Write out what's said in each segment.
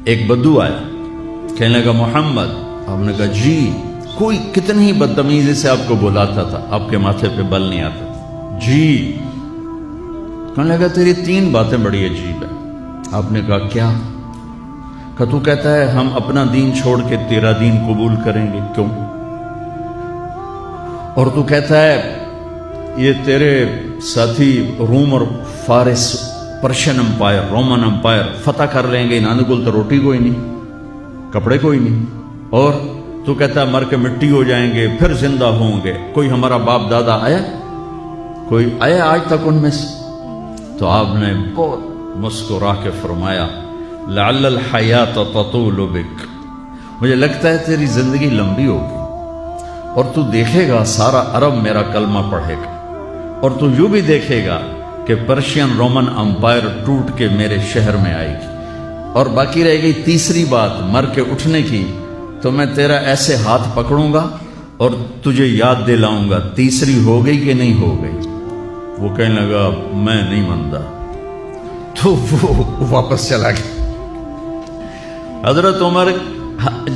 ایک بدو آیا، کہنے لگا محمد. آپ نے کہا جی. کوئی کتنی ہی بدتمیزی سے آپ کو بلاتا تھا، آپ کے ماتھے پہ بل نہیں آتا تھا. جی. کہنے لگا تیری 3 باتیں بڑی عجیب ہیں. آپ نے کہا کیا؟ کہ تو کہتا ہے ہم اپنا دین چھوڑ کے تیرا دین قبول کریں گے. کیوں؟ اور تو کہتا ہے یہ تیرے ساتھی روم اور فارس، پرشین امپائر، رومن امپائر فتح کر لیں گے، نانے گل تو روٹی کوئی نہیں، کپڑے کوئی نہیں. اور تو کہتا ہے مر کے مٹی ہو جائیں گے پھر زندہ ہوں گے. کوئی ہمارا باپ دادا آیا؟ کوئی آیا آج تک ان میں سے؟ تو آپ نے بہت مسکرا کے فرمایا لعل الحیات تطول بک، مجھے لگتا ہے تیری زندگی لمبی ہوگی اور تو دیکھے گا سارا عرب میرا کلمہ پڑھے گا، اور تو یوں بھی دیکھے گا کہ پرشین رومن امپائر ٹوٹ کے میرے شہر میں آئے گی. اور باقی رہ گئی تیسری بات مر کے اٹھنے کی، تو میں تیرا ایسے ہاتھ پکڑوں گا اور تجھے یاد دلاؤں گا تیسری ہو گئی کہ نہیں ہو گئی. وہ کہنے لگا میں نہیں مانتا. تو وہ واپس چلا گیا. حضرت عمر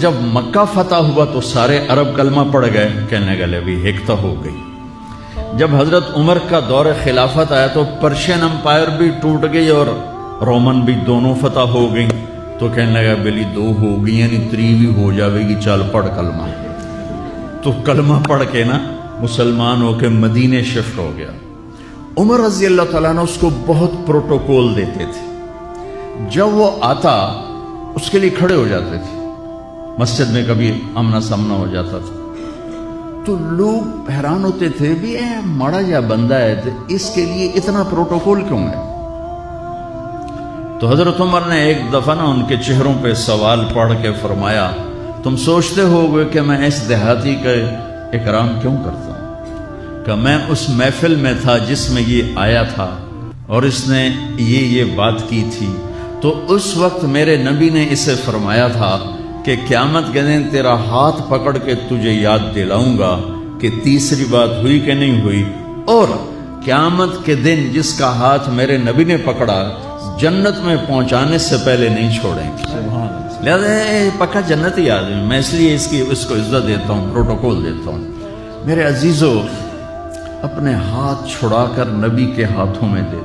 جب مکہ فتح ہوا تو سارے عرب کلمہ پڑھ گئے، کہنے لگے بھی ایک تو ہو گئی. جب حضرت عمر کا دور خلافت آیا تو پرشین امپائر بھی ٹوٹ گئی اور رومن بھی، دونوں فتح ہو گئی. تو کہنے لگا بلی 2 ہو گئی یعنی 3 بھی ہو جاوے گی، چل پڑھ کلمہ. تو کلمہ پڑھ کے نا مسلمان ہو کے مدینے شفٹ ہو گیا. عمر رضی اللہ تعالیٰ نے اس کو بہت پروٹوکول دیتے تھے. جب وہ آتا اس کے لیے کھڑے ہو جاتے تھے. مسجد میں کبھی آمنا سامنا ہو جاتا تھا تو لوگ حیران ہوتے تھے بھی اے ماڑا جا بندہ ہے تو اس کے لیے اتنا پروٹوکول کیوں ہے. تو حضرت عمر نے ایک دفعہ نا ان کے چہروں پہ سوال پڑھ کے فرمایا تم سوچتے ہو گے کہ میں اس دیہاتی کا اکرام کیوں کرتا ہوں؟ کہ میں اس محفل میں تھا جس میں یہ آیا تھا اور اس نے یہ بات کی تھی. تو اس وقت میرے نبی نے اسے فرمایا تھا کہ قیامت کے دن تیرا ہاتھ پکڑ کے تجھے یاد دلاؤں گا کہ تیسری بات ہوئی کہ نہیں ہوئی. اور قیامت کے دن جس کا ہاتھ میرے نبی نے پکڑا جنت میں پہنچانے سے پہلے نہیں چھوڑیں گے. لہذا پکا جنت ہی آدمی، میں اس لیے اس کو عزت دیتا ہوں، پروٹوکول دیتا ہوں. میرے عزیزو، اپنے ہاتھ چھڑا کر نبی کے ہاتھوں میں دے